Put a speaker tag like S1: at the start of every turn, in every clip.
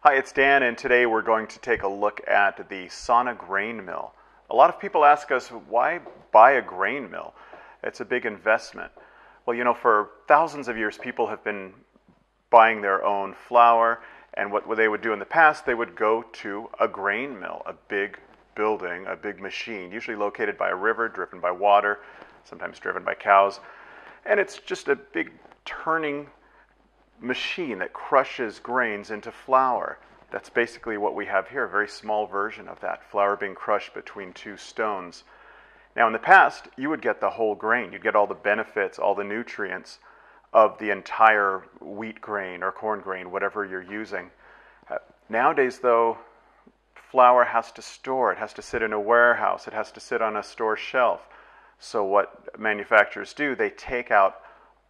S1: Hi, it's Dan, and today we're going to take a look at the sauna grain mill. A lot of people ask us, why buy a grain mill? It's a big investment. Well, you know, for thousands of years, people have been buying their own flour, and what they would do in the past, they would go to a grain mill, a big building, a big machine, usually located by a river, driven by water, sometimes driven by cows, and it's just a big turning machine that crushes grains into flour. That's basically what we have here, a very small version of that, flour being crushed between two stones. Now in the past, you would get the whole grain. You'd get all the benefits, all the nutrients of the entire wheat grain or corn grain, whatever you're using. Nowadays though, flour has to store, it has to sit in a warehouse, it has to sit on a store shelf. So what manufacturers do, they take out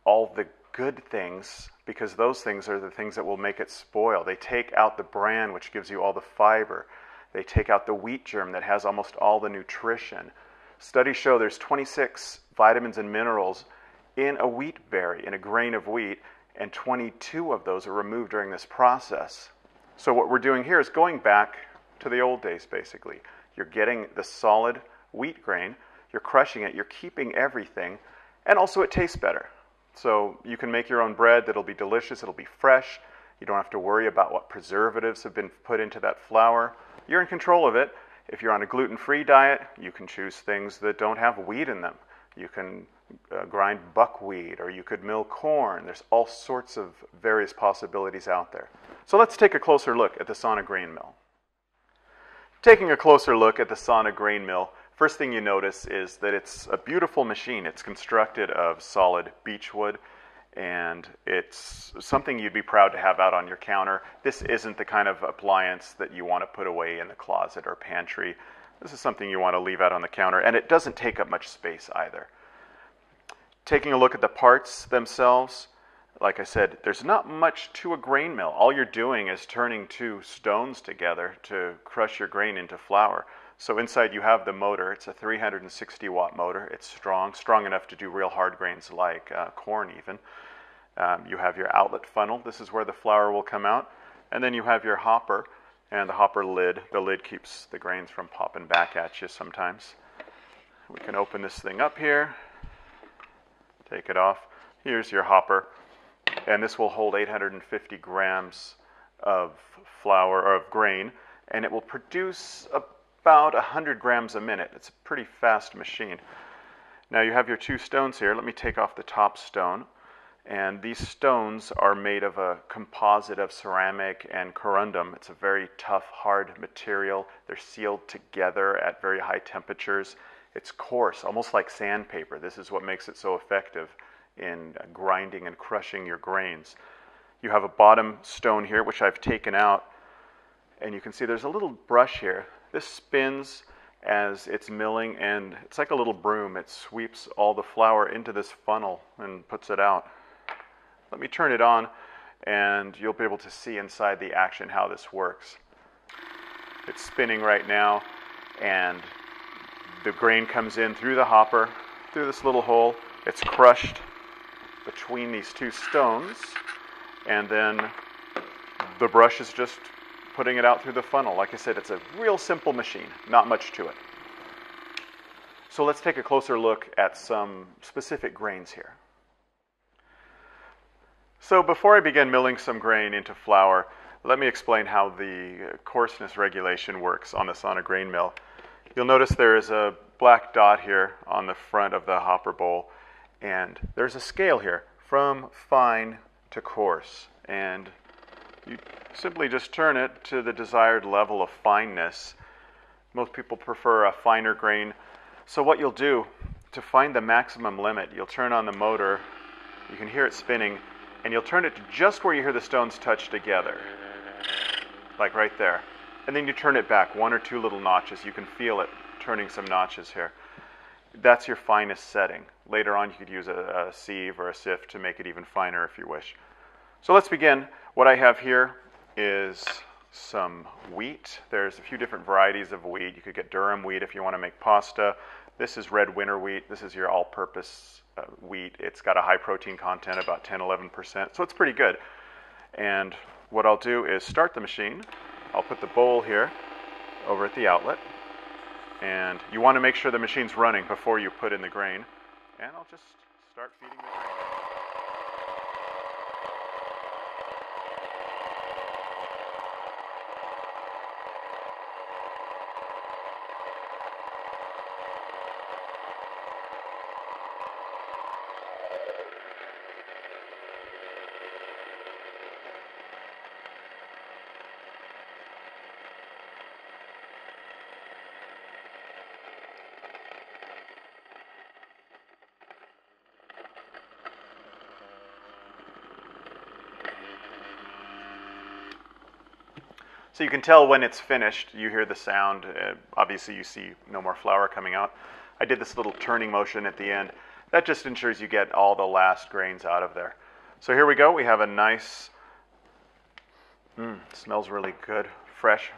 S1: all the good things, because those things are the things that will make it spoil. They take out the bran, which gives you all the fiber. They take out the wheat germ that has almost all the nutrition. Studies show there's 26 vitamins and minerals in a wheat berry, in a grain of wheat, and 22 of those are removed during this process. So what we're doing here is going back to the old days, basically. You're getting the solid wheat grain, you're crushing it, you're keeping everything, and also it tastes better. So you can make your own bread that'll be delicious, it'll be fresh. You don't have to worry about what preservatives have been put into that flour. You're in control of it. If you're on a gluten-free diet, you can choose things that don't have wheat in them. You can grind buckwheat, or you could mill corn. There's all sorts of various possibilities out there. So let's take a closer look at the sauna grain mill. Taking a closer look at the sauna grain mill, first thing you notice is that it's a beautiful machine. It's constructed of solid beechwood, and it's something you'd be proud to have out on your counter. This isn't the kind of appliance that you want to put away in the closet or pantry. This is something you want to leave out on the counter, and it doesn't take up much space either. Taking a look at the parts themselves, like I said, there's not much to a grain mill. All you're doing is turning two stones together to crush your grain into flour. So inside you have the motor. It's a 360 watt motor. It's strong enough to do real hard grains like corn even. You have your outlet funnel. This is where the flour will come out. And then you have your hopper and the hopper lid. The lid keeps the grains from popping back at you sometimes. We can open this thing up here, take it off. Here's your hopper, and this will hold 850 grams of flour or of grain, and it will produce about 100 grams a minute. It's a pretty fast machine. Now you have your two stones here. Let me take off the top stone. And these stones are made of a composite of ceramic and corundum. It's a very tough, hard material. They're sealed together at very high temperatures. It's coarse, almost like sandpaper. This is what makes it so effective in grinding and crushing your grains. You have a bottom stone here, which I've taken out. And you can see there's a little brush here. This spins as it's milling, and it's like a little broom. It sweeps all the flour into this funnel and puts it out. Let me turn it on, and you'll be able to see inside the action how this works. It's spinning right now, and the grain comes in through the hopper, through this little hole. It's crushed between these two stones, and then the brush is just putting it out through the funnel. Like I said, it's a real simple machine, not much to it. So let's take a closer look at some specific grains here. So before I begin milling some grain into flour, let me explain how the coarseness regulation works on the sauna grain mill. You'll notice there is a black dot here on the front of the hopper bowl, and there's a scale here from fine to coarse, and you simply just turn it to the desired level of fineness. Most people prefer a finer grain. So what you'll do to find the maximum limit, you'll turn on the motor, you can hear it spinning, and you'll turn it to just where you hear the stones touch together, like right there. And then you turn it back one or two little notches. You can feel it turning some notches here. That's your finest setting. Later on you could use a sieve or a sift to make it even finer if you wish. So let's begin. What I have here is some wheat. There's a few different varieties of wheat. You could get durum wheat if you want to make pasta. This is red winter wheat. This is your all-purpose wheat. It's got a high protein content, about 10-11%, so it's pretty good. And what I'll do is start the machine. I'll put the bowl here over at the outlet. And you want to make sure the machine's running before you put in the grain. And I'll just start feeding the grain. So you can tell when it's finished. You hear the sound. Obviously, you see no more flour coming out. I did this little turning motion at the end. That just ensures you get all the last grains out of there. So here we go. We have a nice, smells really good, fresh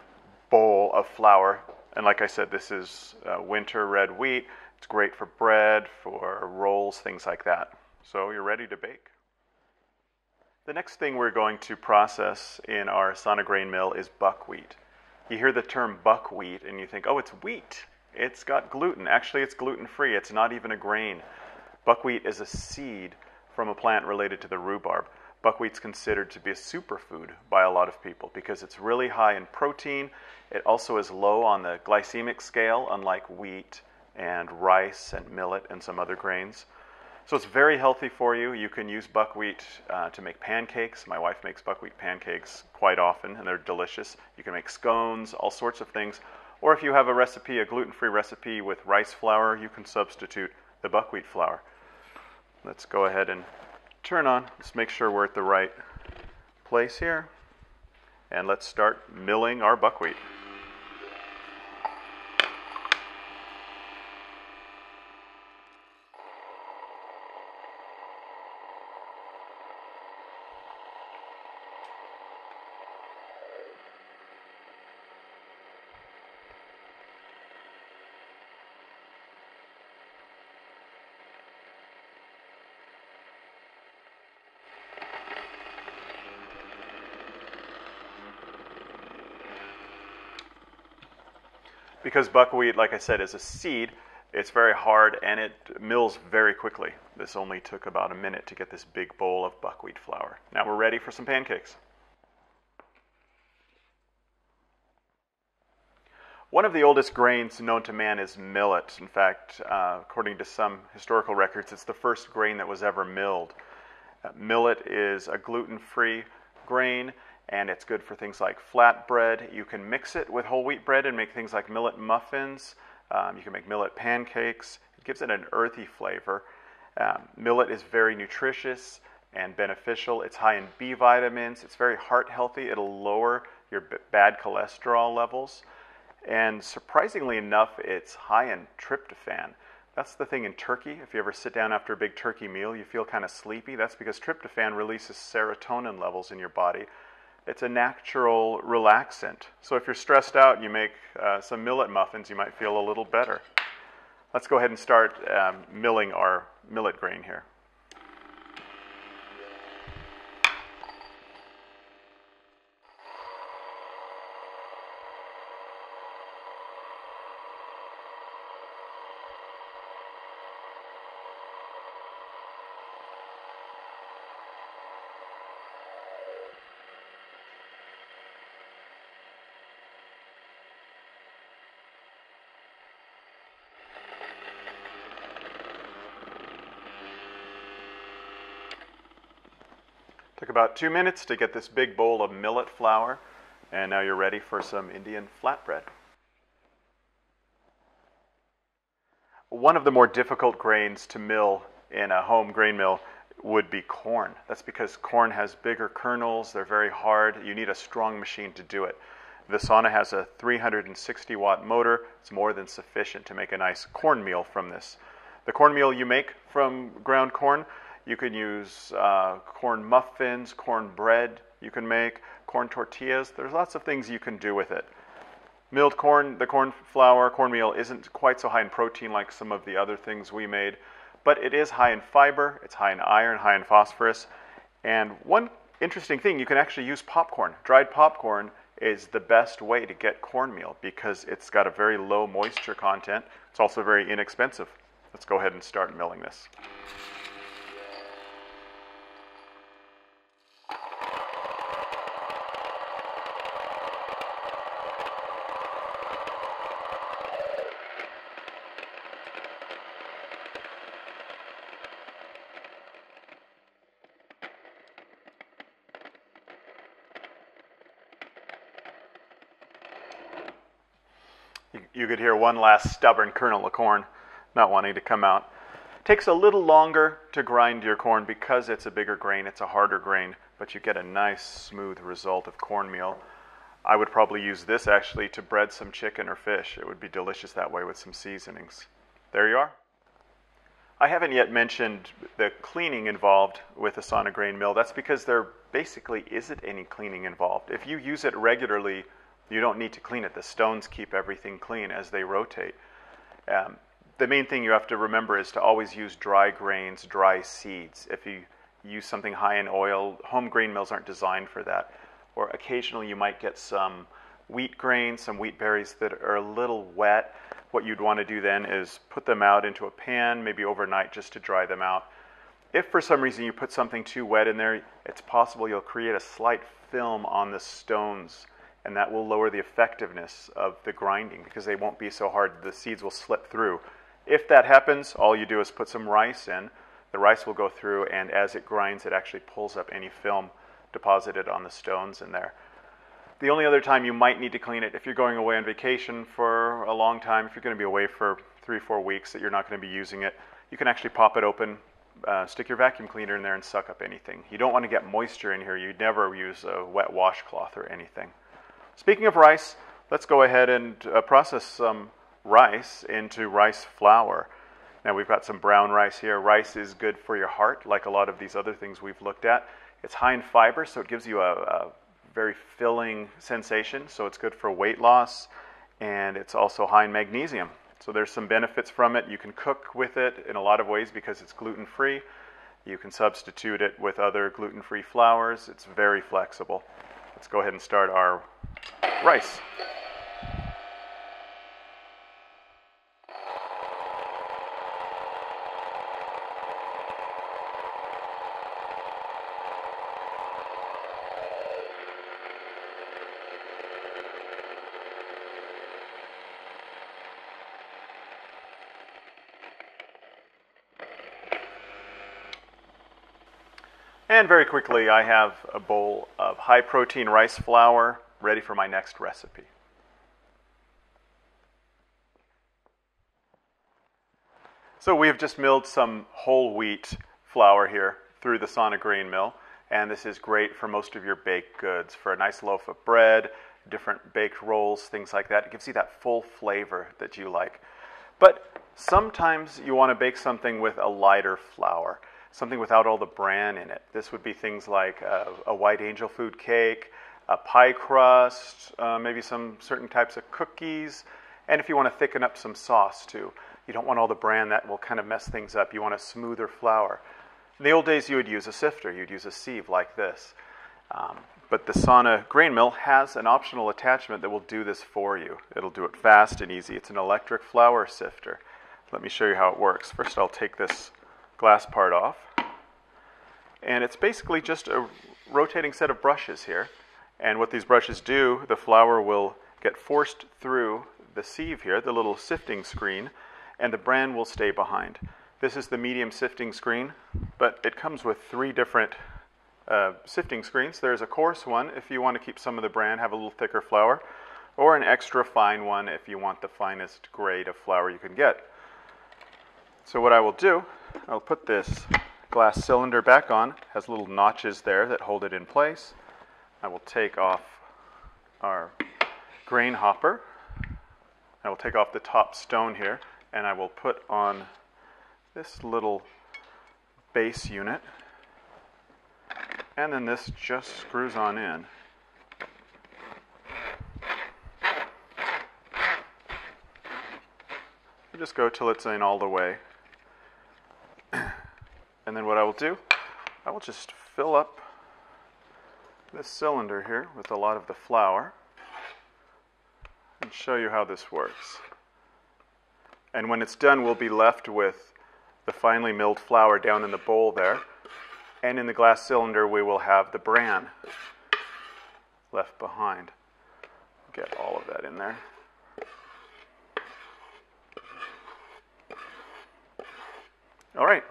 S1: bowl of flour. And like I said, this is winter red wheat. It's great for bread, for rolls, things like that. So you're ready to bake. The next thing we're going to process in our Sana grain mill is buckwheat. You hear the term buckwheat and you think, oh, it's wheat. It's got gluten. Actually, it's gluten-free. It's not even a grain. Buckwheat is a seed from a plant related to the rhubarb. Buckwheat's considered to be a superfood by a lot of people because it's really high in protein. It also is low on the glycemic scale, unlike wheat and rice and millet and some other grains. So it's very healthy for you. You can use buckwheat to make pancakes. My wife makes buckwheat pancakes quite often, and they're delicious. You can make scones, all sorts of things. Or if you have a recipe, a gluten-free recipe with rice flour, you can substitute the buckwheat flour. Let's go ahead and turn on. Let's make sure we're at the right place here. And let's start milling our buckwheat. Because buckwheat, like I said, is a seed, it's very hard and it mills very quickly. This only took about a minute to get this big bowl of buckwheat flour. Now we're ready for some pancakes. One of the oldest grains known to man is millet. In fact, according to some historical records, it's the first grain that was ever milled. Millet is a gluten-free grain, and it's good for things like flatbread. You can mix it with whole wheat bread and make things like millet muffins. You can make millet pancakes. It gives it an earthy flavor. Millet is very nutritious and beneficial. It's high in B vitamins. It's very heart healthy. It'll lower your bad cholesterol levels. And surprisingly enough, it's high in tryptophan. That's the thing in turkey. If you ever sit down after a big turkey meal, you feel kind of sleepy. That's because tryptophan releases serotonin levels in your body. It's a natural relaxant. So if you're stressed out and you make some millet muffins, you might feel a little better. Let's go ahead and start milling our millet grain here. Took about 2 minutes to get this big bowl of millet flour, and now you're ready for some Indian flatbread. One of the more difficult grains to mill in a home grain mill would be corn. That's because corn has bigger kernels, they're very hard, you need a strong machine to do it. The Sana has a 360 watt motor. It's more than sufficient to make a nice cornmeal from this. The cornmeal you make from ground corn, you can use corn muffins, corn bread you can make, corn tortillas. There's lots of things you can do with it. Milled corn, the corn flour, cornmeal isn't quite so high in protein like some of the other things we made, but it is high in fiber, it's high in iron, high in phosphorus. And one interesting thing, you can actually use popcorn. Dried popcorn is the best way to get cornmeal because it's got a very low moisture content. It's also very inexpensive. Let's go ahead and start milling this. You could hear one last stubborn kernel of corn not wanting to come out. It takes a little longer to grind your corn because it's a bigger grain, it's a harder grain, but you get a nice smooth result of cornmeal. I would probably use this actually to bread some chicken or fish. It would be delicious that way with some seasonings. There you are. I haven't yet mentioned the cleaning involved with a sauna grain mill. That's because there basically isn't any cleaning involved. If you use it regularly, you don't need to clean it. The stones keep everything clean as they rotate. The main thing you have to remember is to always use dry grains, dry seeds. If you use something high in oil, home grain mills aren't designed for that. Or occasionally you might get some wheat grains, some wheat berries that are a little wet. What you'd want to do then is put them out into a pan, maybe overnight, just to dry them out. If for some reason you put something too wet in there, it's possible you'll create a slight film on the stones, and that will lower the effectiveness of the grinding because they won't be so hard. The seeds will slip through. If that happens, all you do is put some rice in. The rice will go through, and as it grinds, it actually pulls up any film deposited on the stones in there. The only other time you might need to clean it, if you're going away on vacation for a long time, if you're going to be away for 3-4 weeks that you're not going to be using it, you can actually pop it open, stick your vacuum cleaner in there and suck up anything. You don't want to get moisture in here. You'd never use a wet washcloth or anything. Speaking of rice, let's go ahead and process some rice into rice flour. Now we've got some brown rice here. Rice is good for your heart, like a lot of these other things we've looked at. It's high in fiber, so it gives you a very filling sensation, so it's good for weight loss, and it's also high in magnesium. So there's some benefits from it. You can cook with it in a lot of ways because it's gluten-free. You can substitute it with other gluten-free flours. It's very flexible. Let's go ahead and start our rice. And very quickly, I have a bowl of high-protein rice flour ready for my next recipe. So we've just milled some whole wheat flour here through the sauna grain mill, and this is great for most of your baked goods, for a nice loaf of bread, different baked rolls, things like that. It gives you that full flavor that you like. But sometimes you want to bake something with a lighter flour, something without all the bran in it. This would be things like a white angel food cake, a pie crust, maybe some certain types of cookies, and if you want to thicken up some sauce too. You don't want all the bran, that will kind of mess things up. You want a smoother flour. In the old days you would use a sifter, you'd use a sieve like this. But the sauna grain mill has an optional attachment that will do this for you. It'll do it fast and easy. It's an electric flour sifter. Let me show you how it works. First I'll take this glass part off, and it's basically just a rotating set of brushes here, and what these brushes do, the flour will get forced through the sieve here, the little sifting screen, and the bran will stay behind. This is the medium sifting screen, but it comes with 3 different sifting screens. There's a coarse one if you want to keep some of the bran, have a little thicker flour, or an extra fine one if you want the finest grade of flour you can get. So what I will do, I'll put this glass cylinder back on. It has little notches there that hold it in place. I will take off our grain hopper. I will take off the top stone here, and I will put on this little base unit. And then this just screws on in. You just go till it's in all the way. And then what I will do, I will just fill up this cylinder here with a lot of the flour and show you how this works. And when it's done, we'll be left with the finely milled flour down in the bowl there. And in the glass cylinder, we will have the bran left behind. Get all of that in there. All right.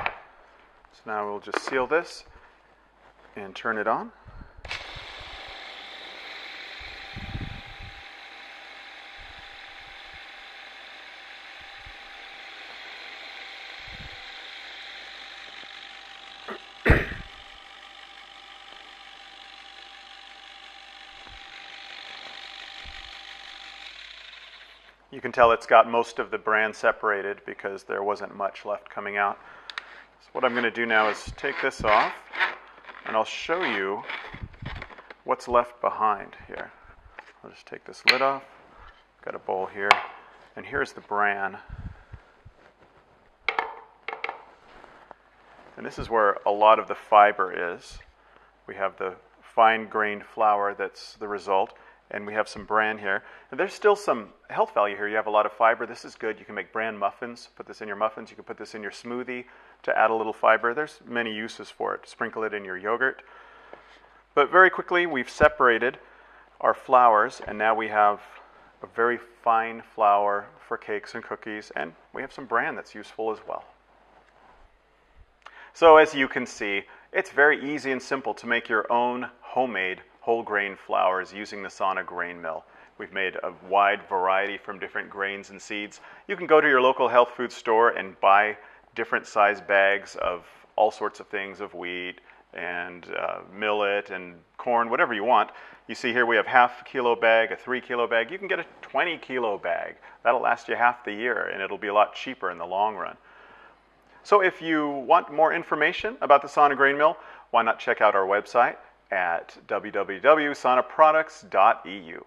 S1: So now we'll just seal this and turn it on. You can tell it's got most of the bran separated because there wasn't much left coming out. So what I'm going to do now is take this off, and I'll show you what's left behind here. I'll just take this lid off. Got a bowl here, and here's the bran. And this is where a lot of the fiber is. We have the fine-grained flour that's the result. And we have some bran here. And there's still some health value here. You have a lot of fiber. This is good. You can make bran muffins. Put this in your muffins. You can put this in your smoothie to add a little fiber. There's many uses for it. Sprinkle it in your yogurt. But very quickly, we've separated our flours, and now we have a very fine flour for cakes and cookies, and we have some bran that's useful as well. So as you can see, it's very easy and simple to make your own homemade whole grain flours using the Sana grain mill. We've made a wide variety from different grains and seeds. You can go to your local health food store and buy different size bags of all sorts of things, of wheat and millet and corn, whatever you want. You see here we have half kilo bag, a 3 kilo bag. You can get a 20 kilo bag. That'll last you half the year, and it'll be a lot cheaper in the long run. So if you want more information about the Sana grain mill, why not check out our website at www.sanaproducts.eu.